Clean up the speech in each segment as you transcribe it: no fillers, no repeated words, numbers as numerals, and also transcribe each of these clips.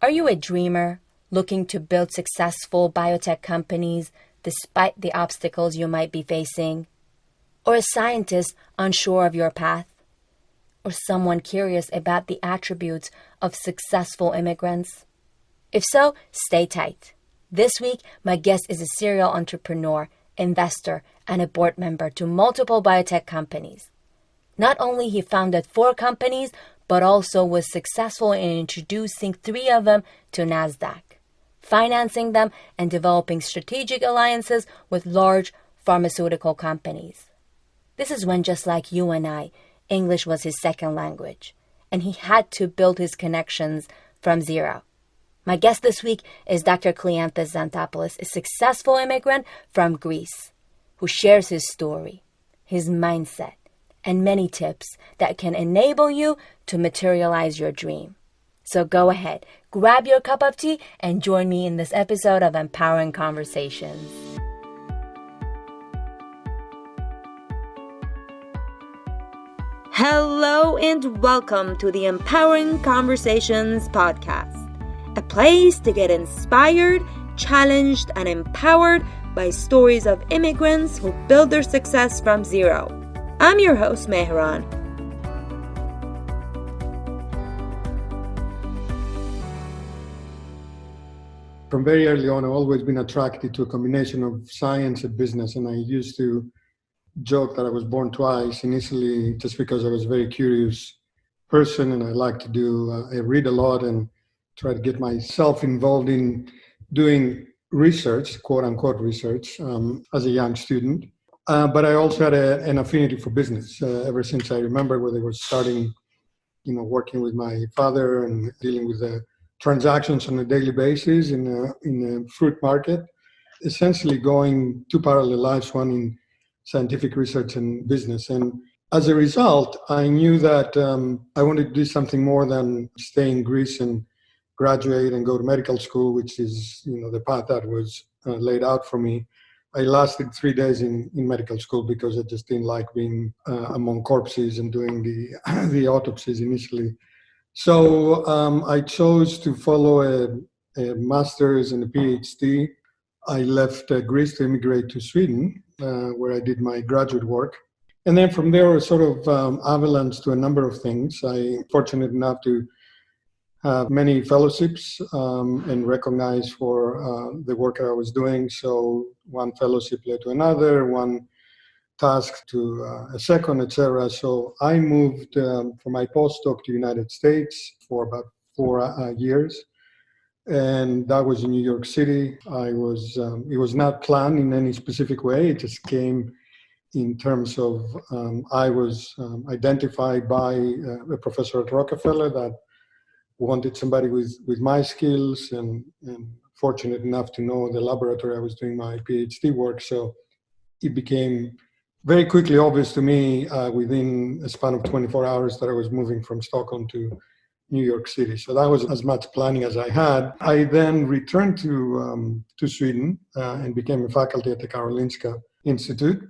Are you a dreamer looking to build successful biotech companies despite the obstacles you might be facing? Or a scientist unsure of your path? Or someone curious about the attributes of successful immigrants? If so, stay tight. This week, my guest is a serial entrepreneur, investor, and a board member to multiple biotech companies. Not only he founded 4 companies, but also was successful in introducing 3 of them to NASDAQ, financing them and developing strategic alliances with large pharmaceutical companies. This is when, just like you and I, English was his second language, and he had to build his connections from zero. My guest this week is Dr. Kleanthis Xanthopoulos, a successful immigrant from Greece, who shares his story, his mindset, and many tips that can enable you to materialize your dream. So go ahead, grab your cup of tea, and join me in this episode of Empowering Conversations. Hello and welcome to the Empowering Conversations podcast, a place to get inspired, challenged, and empowered by stories of immigrants who build their success from zero. I'm your host, Mehran. From very early on, I've always been attracted to a combination of science and business, and I used to joke that I was born twice, initially just because I was a very curious person and I like to I read a lot and try to get myself involved in doing research, quote unquote research, as a young student. But I also had an affinity for business ever since I remember when I was starting, working with my father and dealing with the transactions on a daily basis in a fruit market, essentially going 2 parallel lives, one in scientific research and business. And as a result, I knew that I wanted to do something more than stay in Greece and graduate and go to medical school, which is, the path that was laid out for me. I lasted 3 days in medical school because I just didn't like being among corpses and doing the autopsies initially. So I chose to follow a master's and a PhD. I left Greece to immigrate to Sweden, where I did my graduate work. And then from there, I sort of avalanche to a number of things. I'm fortunate enough to have many fellowships and recognized for the work I was doing. So one fellowship led to another, one task to a second, etc. So I moved for my postdoc to the United States for about 4 years. And that was in New York City. It was not planned in any specific way. It just came in terms of I was identified by a professor at Rockefeller that wanted somebody with my skills and fortunate enough to know the laboratory I was doing my PhD work. So it became very quickly obvious to me within a span of 24 hours that I was moving from Stockholm to New York City. So that was as much planning as I had. I then returned to Sweden and became a faculty at the Karolinska Institute.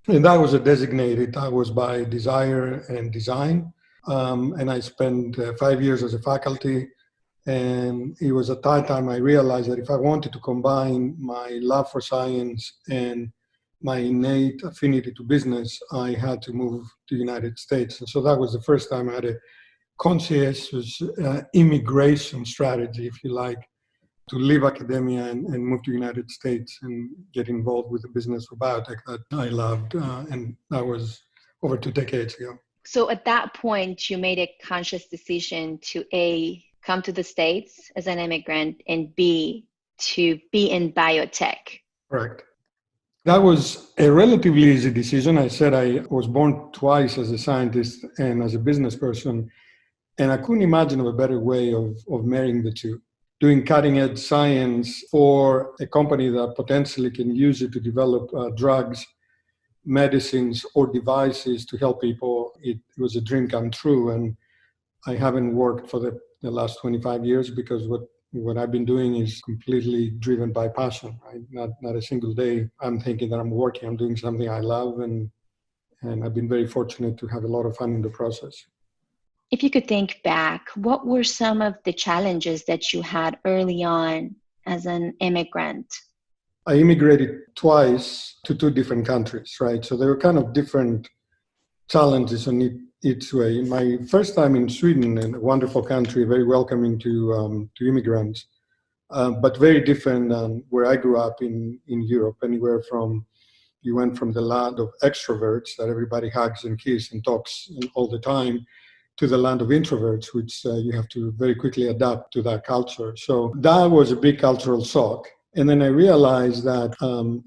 And that was that was by desire and design. And I spent 5 years as a faculty. And it was at that time I realized that if I wanted to combine my love for science and my innate affinity to business, I had to move to the United States. And so that was the first time I had a conscientious immigration strategy, if you like, to leave academia and move to the United States and get involved with the business for biotech that I loved. And that was over 2 decades ago. So at that point, you made a conscious decision to A, come to the States as an immigrant, and B, to be in biotech. Correct. That was a relatively easy decision. I said I was born twice as a scientist and as a business person, and I couldn't imagine a better way of marrying the two. Doing cutting edge science for a company that potentially can use it to develop drugs, medicines, or devices to help people, it was a dream come true. And I haven't worked for the last 25 years because what I've been doing is completely driven by passion, right? Not a single day I'm thinking that I'm working, I'm doing something I love, and I've been very fortunate to have a lot of fun in the process. If you could think back, what were some of the challenges that you had early on as an immigrant? I immigrated twice to two different countries, right? So they were kind of different challenges in each way. My first time in Sweden, a wonderful country, very welcoming to immigrants, but very different than where I grew up in Europe. You went from the land of extroverts that everybody hugs and kisses and talks all the time, to the land of introverts, which you have to very quickly adapt to that culture. So that was a big cultural shock. And then I realized that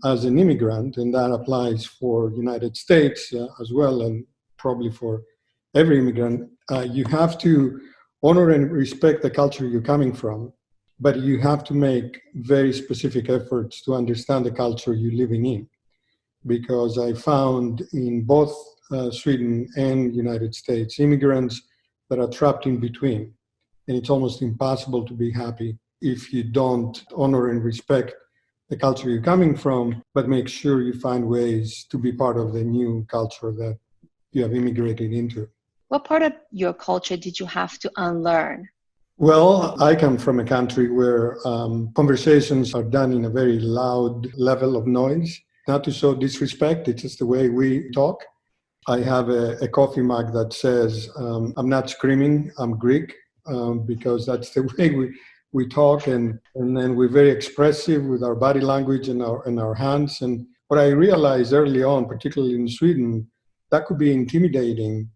as an immigrant, and that applies for United States as well, and probably for every immigrant, you have to honor and respect the culture you're coming from, but you have to make very specific efforts to understand the culture you're living in. Because I found in both Sweden and United States immigrants that are trapped in between. And it's almost impossible to be happy if you don't honor and respect the culture you're coming from, but make sure you find ways to be part of the new culture that you have immigrated into. What part of your culture did you have to unlearn? Well, I come from a country where conversations are done in a very loud level of noise. Not to show disrespect, it's just the way we talk. I have a coffee mug that says, I'm not screaming, I'm Greek, because that's the way we talk. And then we're very expressive with our body language and our hands. And what I realized early on, particularly in Sweden, that could be intimidating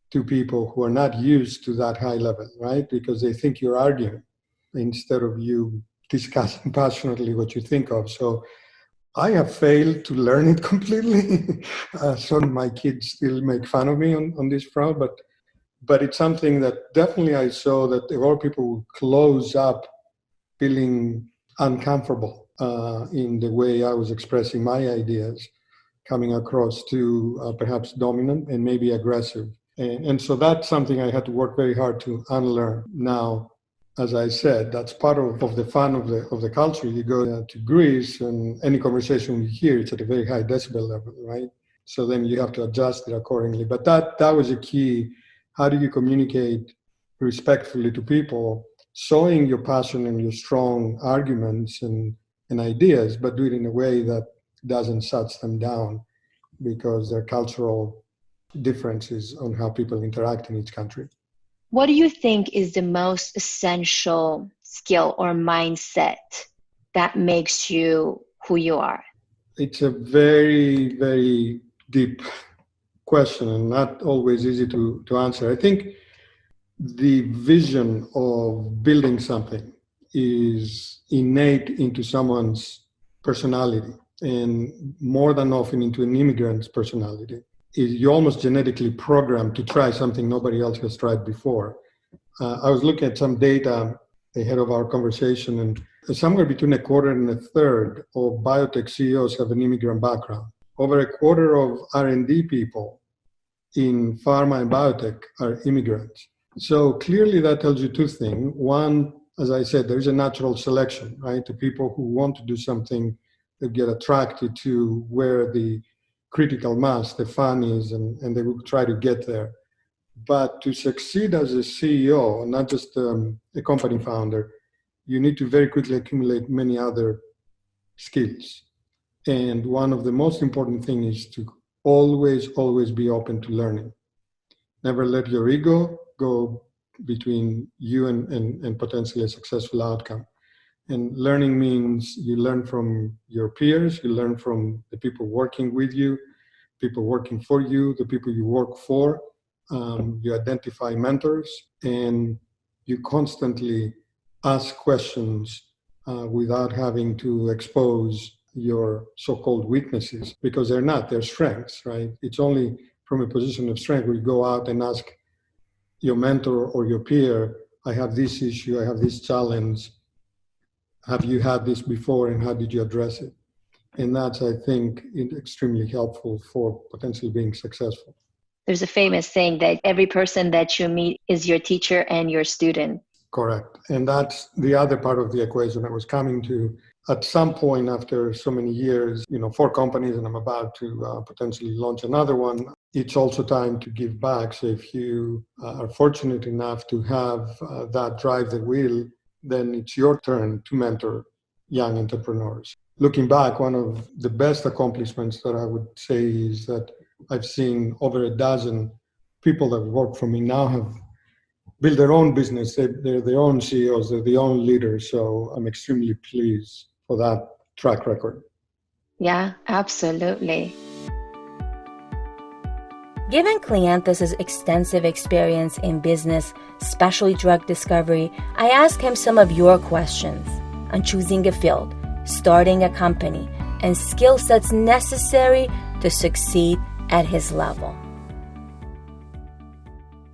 to people who are not used to that high level, right? Because they think you're arguing instead of you discussing passionately what you think of. So I have failed to learn it completely. Some of my kids still make fun of me on this front, but it's something that definitely I saw that a lot of people would close up feeling uncomfortable in the way I was expressing my ideas, coming across to perhaps dominant and maybe aggressive. And so that's something I had to work very hard to unlearn. Now, as I said, that's part of the fun of the culture. You go to Greece and any conversation you hear, it's at a very high decibel level, right? So then you have to adjust it accordingly. But that was a key. How do you communicate respectfully to people, showing your passion and your strong arguments and ideas, but do it in a way that doesn't shut them down because there are cultural differences on how people interact in each country. What do you think is the most essential skill or mindset that makes you who you are? It's a very, very deep question and not always easy to answer. I think the vision of building something is innate into someone's personality, and more than often into an immigrant's personality. You're almost genetically programmed to try something nobody else has tried before. I was looking at some data ahead of our conversation, and somewhere between a quarter and a third of biotech CEOs have an immigrant background. Over a quarter of R&D people in pharma and biotech are immigrants. So clearly that tells you two things. One, as I said, there's a natural selection, right? The people who want to do something, they get attracted to where the critical mass, the fun is, and they will try to get there. But to succeed as a CEO, not just a company founder, you need to very quickly accumulate many other skills. And one of the most important things is to always be open to learning. Never let your ego go between you and potentially a successful outcome. And learning means you learn from your peers, you learn from the people working with you, people working for you, the people you work for. You identify mentors, and you constantly ask questions without having to expose your so-called weaknesses, because they're not, they're strengths, right? It's only from a position of strength where you go out and ask your mentor or your peer, I have this issue, I have this challenge. Have you had this before and how did you address it? And that's, I think, extremely helpful for potentially being successful. There's a famous saying that every person that you meet is your teacher and your student. Correct. And that's the other part of the equation I was coming to. At some point after so many years, 4 companies, and I'm about to potentially launch another one, it's also time to give back. So if you are fortunate enough to have that drive the wheel, then it's your turn to mentor young entrepreneurs. Looking back, one of the best accomplishments that I would say is that I've seen over a dozen people that work for me now have built their own business. They're their own CEOs, they're their own leaders. So I'm extremely pleased for that track record. Yeah, absolutely. Given Kleanthis' extensive experience in business, especially drug discovery, I asked him some of your questions on choosing a field, starting a company, and skill sets necessary to succeed at his level.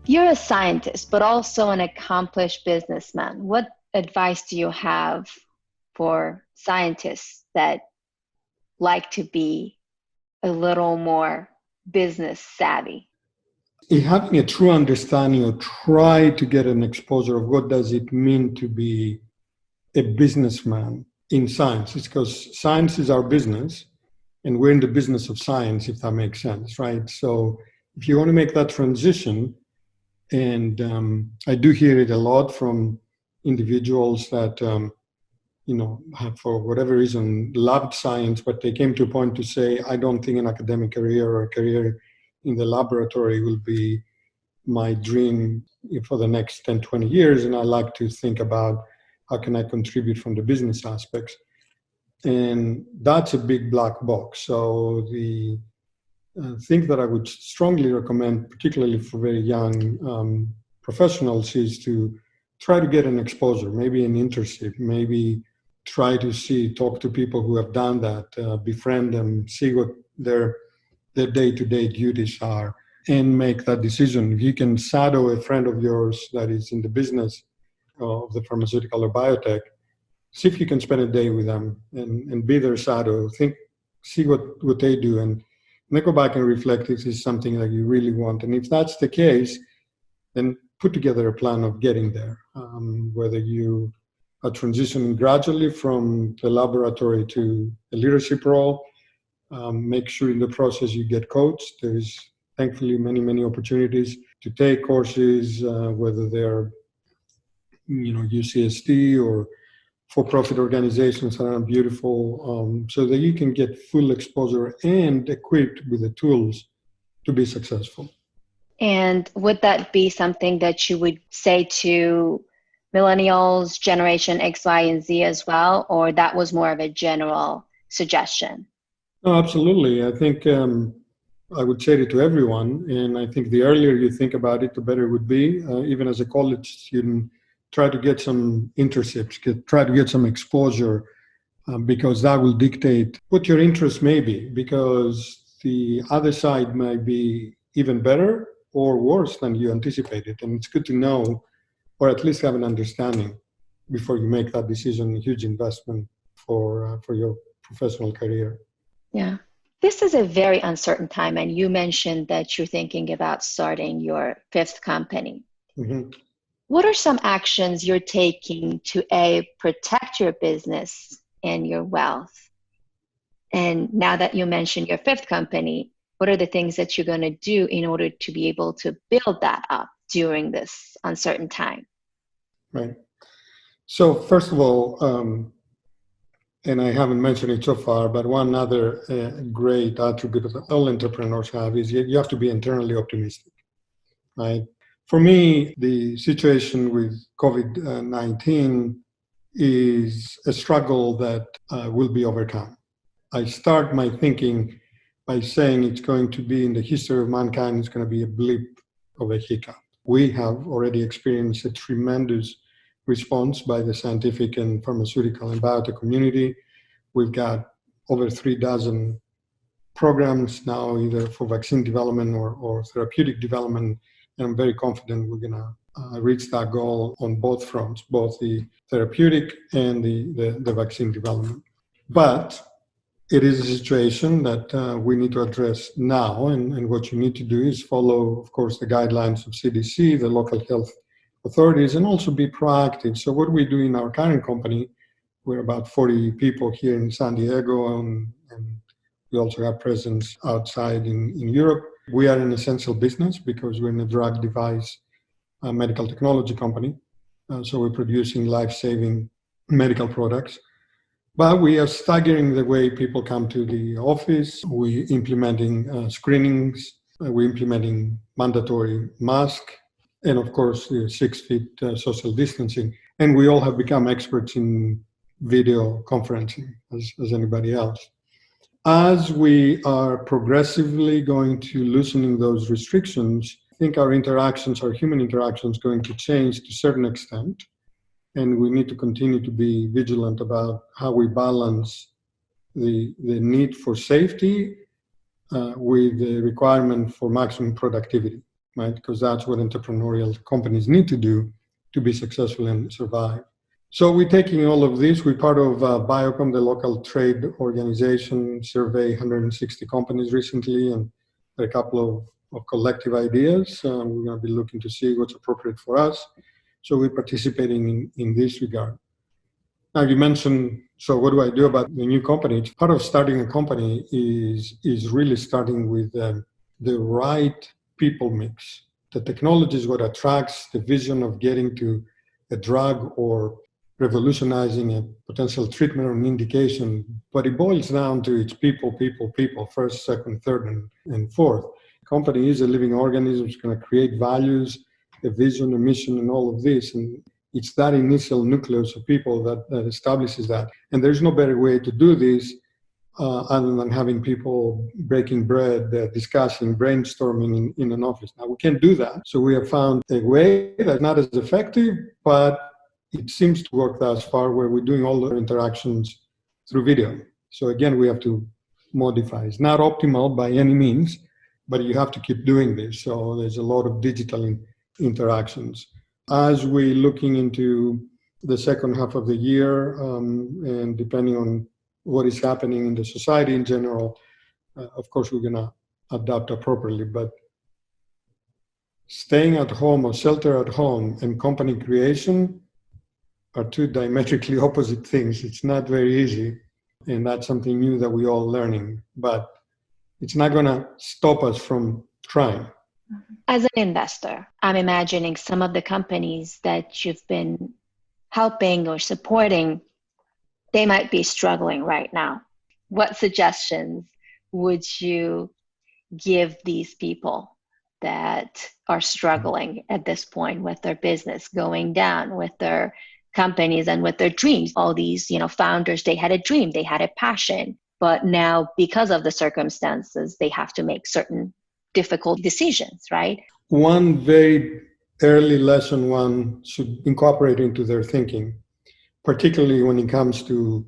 You're a scientist, but also an accomplished businessman. What advice do you have for scientists that like to be a little more business savvy? Having a true understanding or try to get an exposure of what does it mean to be a businessman in science. It's because science is our business and we're in the business of science, if that makes sense, right? So if you want to make that transition, and I do hear it a lot from individuals that, have, for whatever reason, loved science, but they came to a point to say, I don't think an academic career or a career in the laboratory will be my dream for the next 10, 20 years. And I like to think about how can I contribute from the business aspects. And that's a big black box. So the thing that I would strongly recommend, particularly for very young professionals, is to try to get an exposure, maybe an internship, maybe try to talk to people who have done that, befriend them, see what their day-to-day duties are, and make that decision. If you can shadow a friend of yours that is in the business of the pharmaceutical or biotech, see if you can spend a day with them and be their shadow, see what they do, and then go back and reflect if this is something that you really want. And if that's the case, then put together a plan of getting there, whether you are transitioning gradually from the laboratory to a leadership role. Make sure in the process you get coached. There's thankfully many opportunities to take courses, whether they're UCSD or for-profit organizations that are beautiful, so that you can get full exposure and equipped with the tools to be successful. And would that be something that you would say to millennials, Generation X, Y, and Z as well, or that was more of a general suggestion? No, absolutely. I think I would say it to everyone, and I think the earlier you think about it, the better it would be. Even as a college student, try to get some internships, try to get some exposure, because that will dictate what your interest may be, because the other side might be even better or worse than you anticipated. And it's good to know, or at least have an understanding before you make that decision, a huge investment for your professional career. Yeah. This is a very uncertain time, and you mentioned that you're thinking about starting your 5th company. Mm-hmm. What are some actions you're taking to protect your business and your wealth? And now that you mentioned your 5th company, what are the things that you're going to do in order to be able to build that up during this uncertain time? Right. So first of all, and I haven't mentioned it so far, but one other great attribute that all entrepreneurs have is you have to be internally optimistic, right? For me, the situation with COVID-19 is a struggle that will be overcome. I start my thinking by saying it's going to be, in the history of mankind, it's going to be a blip of a hiccup. We have already experienced a tremendous response by the scientific and pharmaceutical and biotech community. We've got over 3 programs now, either for vaccine development or therapeutic development. And I'm very confident we're going to reach that goal on both fronts, both the therapeutic and the vaccine development. But it is a situation that we need to address now. And what you need to do is follow, of course, the guidelines of CDC, the local health authorities, and also be proactive. So what we do in our current company, we're about 40 people here in San Diego, and we also have presence outside in Europe. We are an essential business because we're in a drug device medical technology company. So we're producing life-saving medical products. But we are staggering the way people come to the office. We're implementing screenings. We're implementing mandatory mask. And of course, 6 feet social distancing. And we all have become experts in video conferencing as anybody else. As we are progressively going to loosening those restrictions, I think our human interactions, going to change to a certain extent. And we need to continue to be vigilant about how we balance the need for safety with the requirement for maximum productivity, right? Because that's what entrepreneurial companies need to do to be successful and survive. So we're taking all of this. We're part of Biocom, the local trade organization, survey 160 companies recently, and a couple of collective ideas. We're going to be looking to see what's appropriate for us. So we're participating in this regard. Now you mentioned, so what do I do about the new company? Part of starting a company is really starting with the right people mix. The technology is what attracts the vision of getting to a drug or revolutionizing a potential treatment or an indication, but it boils down to its people, first, second, third, and fourth. The company is a living organism. It's going to create values, a vision, a mission, and all of this. And it's that initial nucleus of people that establishes that. And there's no better way to do this other than having people breaking bread, discussing, brainstorming in an office. Now, we can't do that. So we have found a way that's not as effective, but it seems to work thus far, where we're doing all the interactions through video. So again, we have to modify. It's not optimal by any means, but you have to keep doing this. So there's a lot of digital interactions. As we're looking into the second half of the year, and depending on what is happening in the society in general, of course, we're going to adapt appropriately. But staying at home or shelter at home and company creation are two diametrically opposite things. It's not very easy, and that's something new that we're all learning. But it's not going to stop us from trying. As an investor, I'm imagining some of the companies that you've been helping or supporting, they might be struggling right now. What suggestions would you give these people that are struggling at this point with their business going down, with their companies and with their dreams? All these, founders, they had a dream, they had a passion, but now because of the circumstances, they have to make certain difficult decisions, right? One very early lesson one should incorporate into their thinking, particularly when it comes to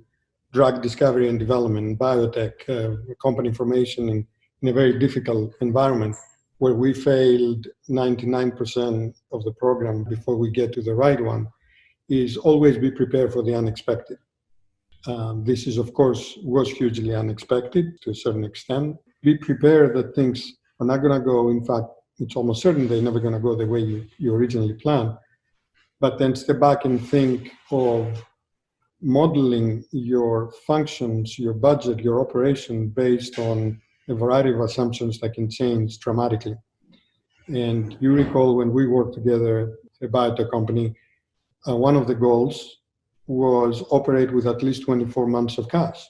drug discovery and development, biotech, company formation in a very difficult environment where we failed 99% of the program before we get to the right one, is always be prepared for the unexpected. This is, of course, was hugely unexpected to a certain extent. Be prepared that things are not going to go. In fact, it's almost certain they're never going to go the way you originally planned. But then step back and think of modeling your functions, your budget, your operation based on a variety of assumptions that can change dramatically. And you recall when we worked together at a biotech company, one of the goals was operate with at least 24 months of cash,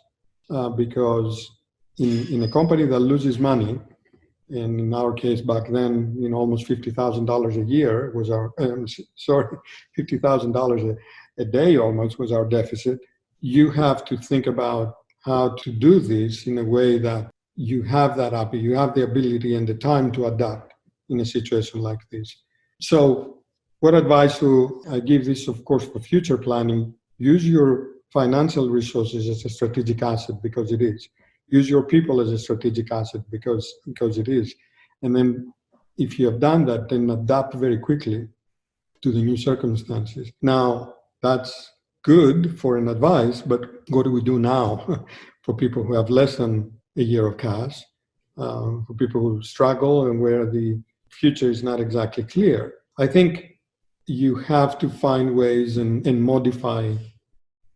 because in a company that loses money, and in our case back then, almost $50,000 a year was our, $50,000 a day almost was our deficit. You have to think about how to do this in a way that you have the ability and the time to adapt in a situation like this. So what advice do I give this, of course, for future planning? Use your financial resources as a strategic asset, because it is. Use your people as a strategic asset, because it is. And then if you have done that, then adapt very quickly to the new circumstances. Now, that's good for an advice, but what do we do now for people who have less than a year of cash, for people who struggle and where the future is not exactly clear? I think you have to find ways and modify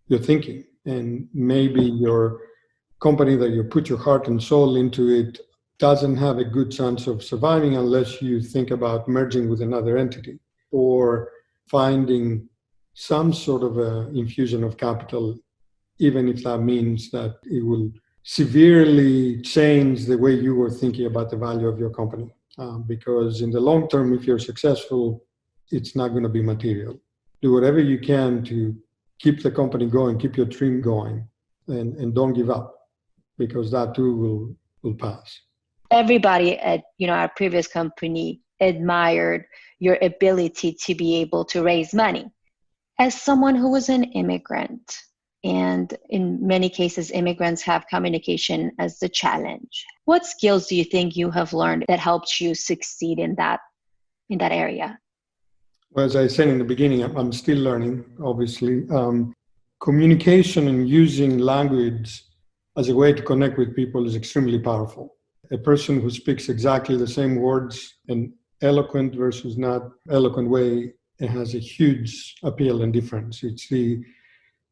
your thinking. And maybe your company that you put your heart and soul into it doesn't have a good chance of surviving unless you think about merging with another entity or finding some sort of a infusion of capital, even if that means that it will severely change the way you were thinking about the value of your company. Because in the long term, if you're successful, it's not going to be material. Do whatever you can to keep the company going, keep your dream going, and don't give up, because that too will pass. Everybody at our previous company admired your ability to be able to raise money. As someone who was an immigrant, and in many cases, immigrants have communication as the challenge, what skills do you think you have learned that helped you succeed in that area? Well, as I said in the beginning, I'm still learning, obviously. Communication and using language as a way to connect with people is extremely powerful. A person who speaks exactly the same words in eloquent versus not eloquent way, it has a huge appeal and difference. It's the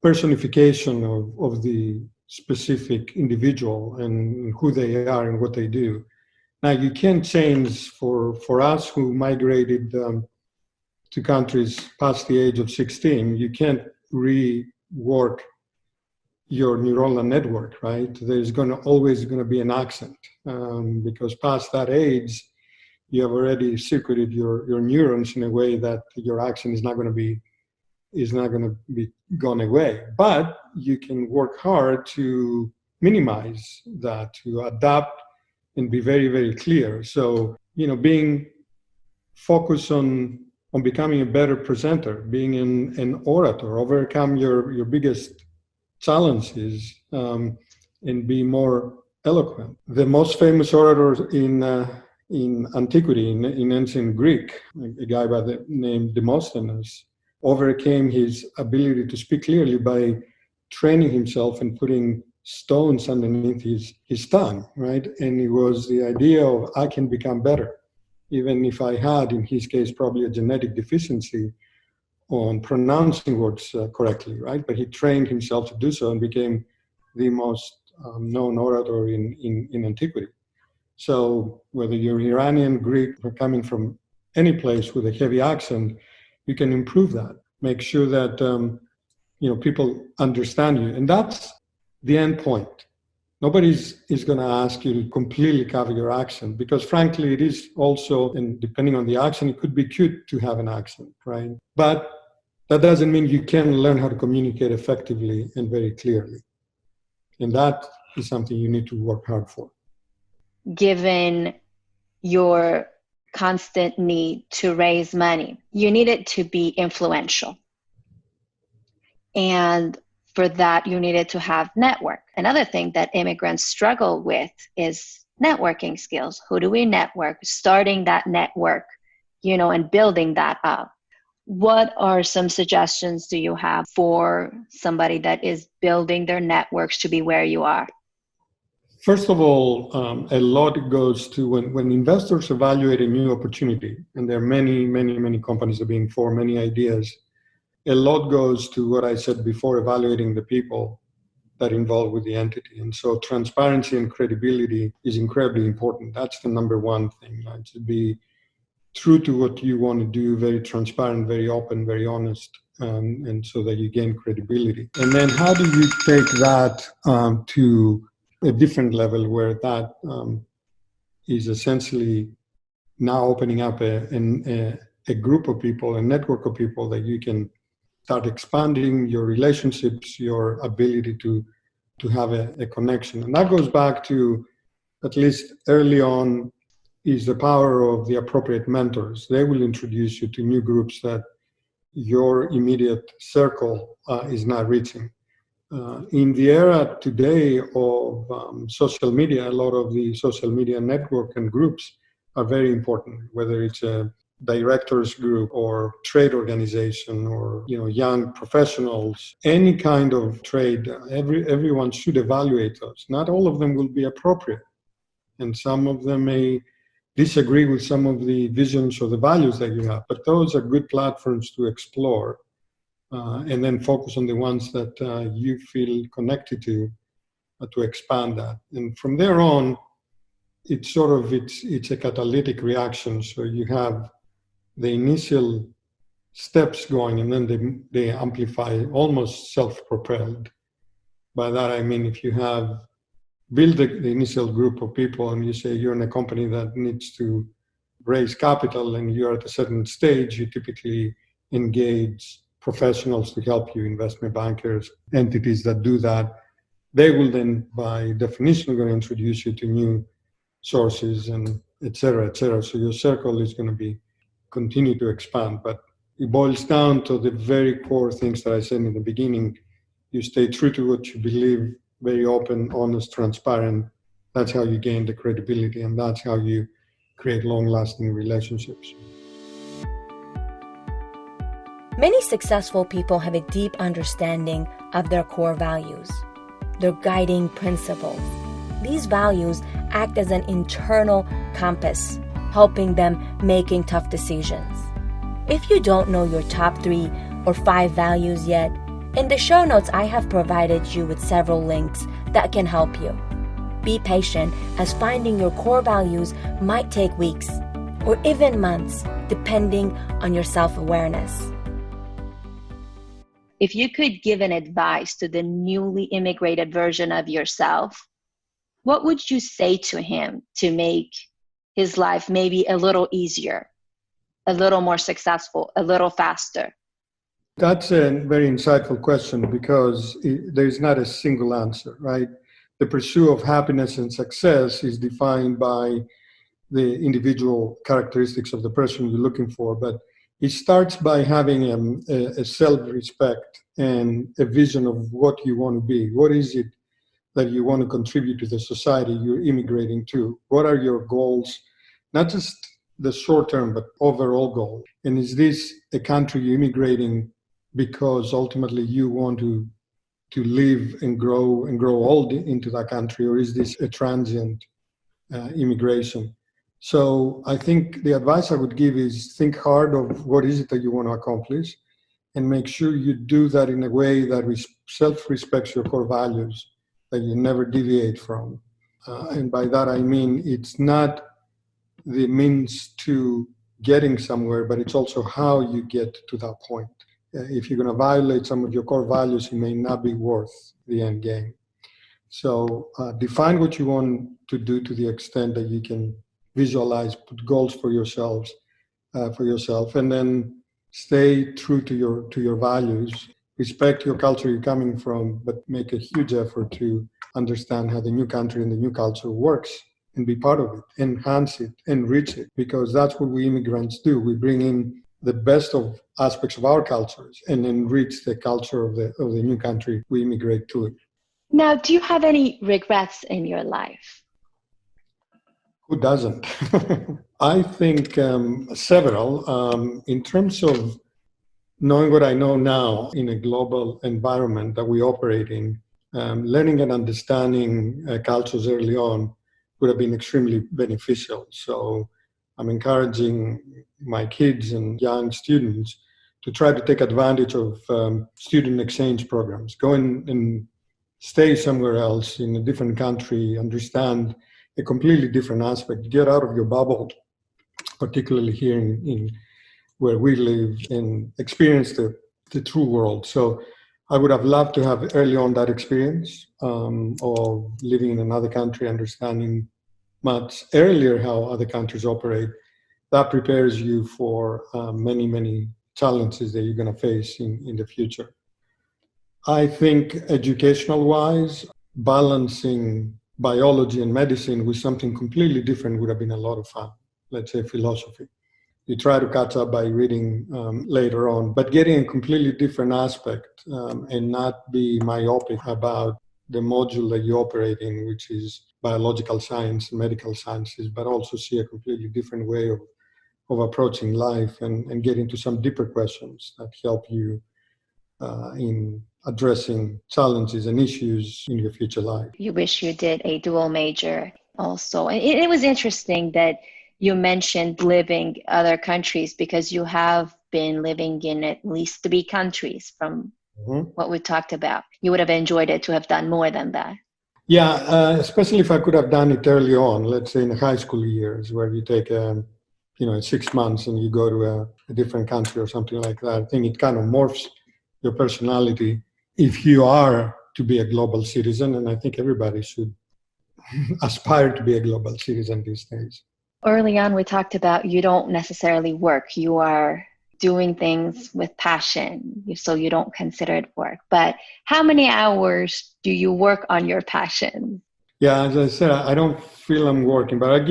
personification of the specific individual and who they are and what they do. Now, you can't change for us who migrated to countries past the age of 16, you can't rework your neuronal network, right? There's always going to be an accent because past that age, you have already circuited your neurons in a way that your accent is not going to be gone away. But you can work hard to minimize that, to adapt and be very, very clear. So, being focused on becoming a better presenter, being an orator, overcome your biggest challenges, and be more eloquent. The most famous orator in antiquity, in ancient Greek, a guy by the name Demosthenes, overcame his ability to speak clearly by training himself and putting stones underneath his tongue, right? And it was the idea of, I can become better, even if I had, in his case, probably a genetic deficiency on pronouncing words correctly, right? But he trained himself to do so and became the most known orator in antiquity. So whether you're Iranian, Greek, or coming from any place with a heavy accent, you can improve that. Make sure that people understand you, and that's the end point. Nobody is going to ask you to completely cover your accent, because frankly, it is also, and depending on the accent, it could be cute to have an accent, right? But that doesn't mean you can learn how to communicate effectively and very clearly. And that is something you need to work hard for. Given your constant need to raise money, you need it to be influential. And for that, you needed to have network. Another thing that immigrants struggle with is networking skills. Who do we network? Starting that network, and building that up. What are some suggestions do you have for somebody that is building their networks to be where you are? First of all, a lot goes to when investors evaluate a new opportunity, and there are many, many, many companies that are being formed, many ideas. A lot goes to what I said before, evaluating the people that are involved with the entity. And so transparency and credibility is incredibly important. That's the number one thing, right? To be true to what you want to do, very transparent, very open, very honest, and so that you gain credibility. And then how do you take that to a different level where that is essentially now opening up a group of people, a network of people that you can start expanding your relationships, your ability to have a connection. And that goes back to, at least early on, is the power of the appropriate mentors. They will introduce you to new groups that your immediate circle is not reaching. In the era today of social media, a lot of the social media network and groups are very important, whether it's a directors group or trade organization or young professionals, any kind of trade. Everyone should evaluate those. Not all of them will be appropriate, and some of them may disagree with some of the visions or the values that you have, but those are good platforms to explore, and then focus on the ones that you feel connected to expand that. And from there on, it's a catalytic reaction. So you have the initial steps going, and then they amplify, almost self-propelled. By that I mean, if you have build the initial group of people and you say you're in a company that needs to raise capital and you're at a certain stage, you typically engage professionals to help you, investment bankers, entities that do that. They will then, by definition, going to introduce you to new sources and et cetera, et cetera. So your circle is going to be continue to expand. But it boils down to the very core things that I said in the beginning. You stay true to what you believe, very open, honest, transparent. That's how you gain the credibility, and that's how you create long-lasting relationships. Many successful people have a deep understanding of their core values, their guiding principles. These values act as an internal compass, helping them making tough decisions. If you don't know your top 3 or 5 values yet, in the show notes I have provided you with several links that can help you. Be patient, as finding your core values might take weeks or even months, depending on your self-awareness. If you could give an advice to the newly immigrated version of yourself, what would you say to him to make his life maybe a little easier, a little more successful, a little faster? That's a very insightful question, because there's not a single answer, right? The pursuit of happiness and success is defined by the individual characteristics of the person you're looking for, but it starts by having a self-respect and a vision of what you want to be. What is it that you want to contribute to the society you're immigrating to? What are your goals? Not just the short term, but overall goal. And is this a country you're immigrating because ultimately you want to live and grow old into that country, or is this a transient immigration? So I think the advice I would give is think hard of what is it that you want to accomplish, and make sure you do that in a way that self-respects your core values, that you never deviate from. And by that I mean it's not the means to getting somewhere, but it's also how you get to that point. If you're going to violate some of your core values, it may not be worth the end game. So define what you want to do to the extent that you can visualize, put goals for yourself, and then stay true to your values. Respect your culture you're coming from, but make a huge effort to understand how the new country and the new culture works, and be part of it, enhance it, enrich it, because that's what we immigrants do. We bring in the best of aspects of our cultures and enrich the culture of the new country we immigrate to. Now, do you have any regrets in your life? Who doesn't? I think several. In terms of knowing what I know now in a global environment that we operate in, learning and understanding cultures early on would have been extremely beneficial. So I'm encouraging my kids and young students to try to take advantage of student exchange programs. Go and stay somewhere else in a different country, understand a completely different aspect, get out of your bubble, particularly here in where we live, and experience the true world. So I would have loved to have early on that experience of living in another country, understanding much earlier how other countries operate. That prepares you for many, many challenges that you're going to face in the future. I think educational-wise, balancing biology and medicine with something completely different would have been a lot of fun. Let's say philosophy. You try to catch up by reading later on, but getting a completely different aspect and not be myopic about the module that you operate in, which is biological science and medical sciences, but also see a completely different way of approaching life and get into some deeper questions that help you in addressing challenges and issues in your future life. You wish you did a dual major also. And it was interesting that you mentioned living other countries, because you have been living in at least 3 countries from what we talked about. You would have enjoyed it to have done more than that. Yeah, especially if I could have done it early on, let's say in the high school years, where you take, 6 months and you go to a different country or something like that. I think it kind of morphs your personality if you are to be a global citizen, and I think everybody should aspire to be a global citizen these days. Early on, we talked about you don't necessarily work. You are doing things with passion, so you don't consider it work. But how many hours do you work on your passion? Yeah, as I said, I don't feel I'm working, but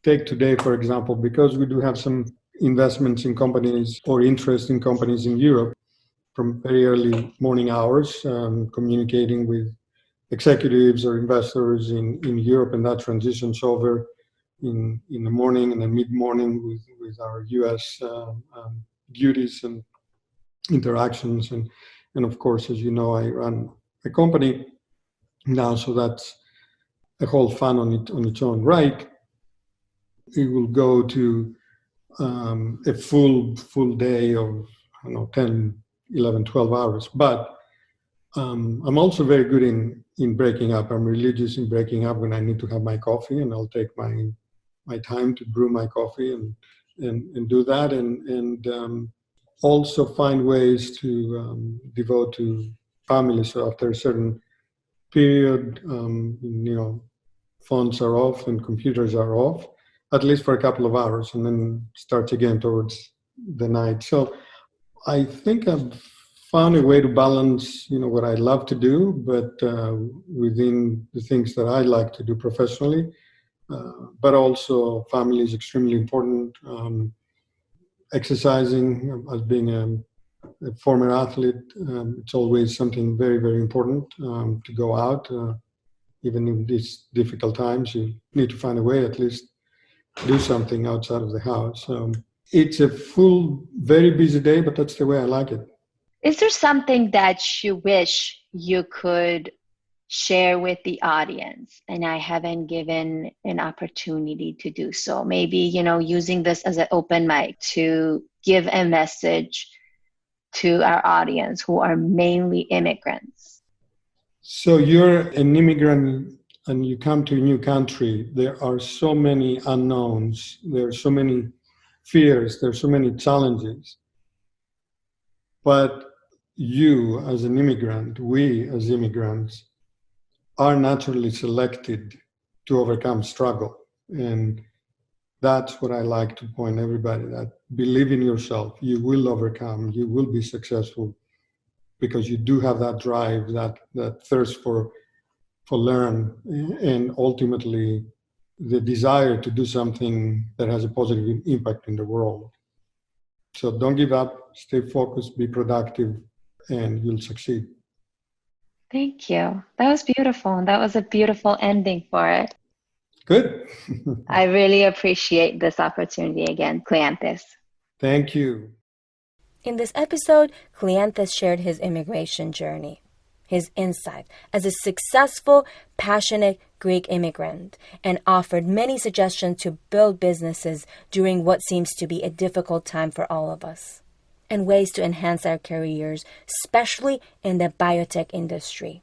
take today, for example, because we do have some investments in companies or interest in companies in Europe from very early morning hours, communicating with executives or investors in Europe, and that transitions over in the morning and the mid-morning with our US duties and interactions. And of course, as you know, I run a company now, so that's a whole fun on its own right. It will go to a full day of 10, 11, 12 hours. But I'm also very good in breaking up. I'm religious in breaking up when I need to have my coffee, and I'll take my time to brew my coffee and do that, and also find ways to devote to family. So after a certain period, phones are off and computers are off, at least for a couple of hours, and then starts again towards the night. So I think I've found a way to balance, what I love to do, but within the things that I like to do professionally. But also family is extremely important. Exercising, as being a former athlete, it's always something very, very important to go out. Even in these difficult times, you need to find a way at least to do something outside of the house. It's a full, very busy day, but that's the way I like it. Is there something that you wish you could share with the audience and I haven't given an opportunity to do so? Maybe, using this as an open mic to give a message to our audience who are mainly immigrants. So you're an immigrant and you come to a new country. There are so many unknowns. There are so many fears. There are so many challenges. But you as an immigrant, we as immigrants, are naturally selected to overcome struggle. And that's what I like to point everybody, that believe in yourself. You will overcome, you will be successful, because you do have that drive, that thirst for learn, and ultimately the desire to do something that has a positive impact in the world. So don't give up, stay focused, be productive, and you'll succeed. Thank you. That was beautiful. And that was a beautiful ending for it. Good. I really appreciate this opportunity again, Kleanthis. Thank you. In this episode, Kleanthis shared his immigration journey, his insight as a successful, passionate Greek immigrant, and offered many suggestions to build businesses during what seems to be a difficult time for all of us, and ways to enhance our careers, especially in the biotech industry.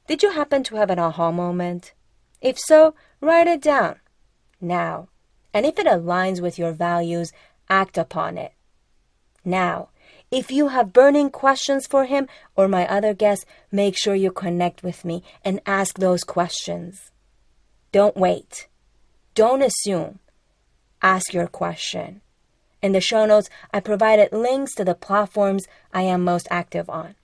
Did you happen to have an aha moment? If so, write it down now. And if it aligns with your values, act upon it now. If you have burning questions for him or my other guests, make sure you connect with me and ask those questions. Don't wait. Don't assume. Ask your question. In the show notes, I provided links to the platforms I am most active on.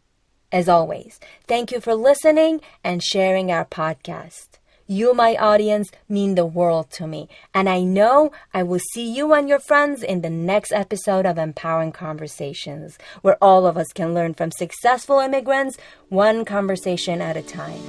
As always, thank you for listening and sharing our podcast. You, my audience, mean the world to me, and I know I will see you and your friends in the next episode of Empowering Conversations, where all of us can learn from successful immigrants, one conversation at a time.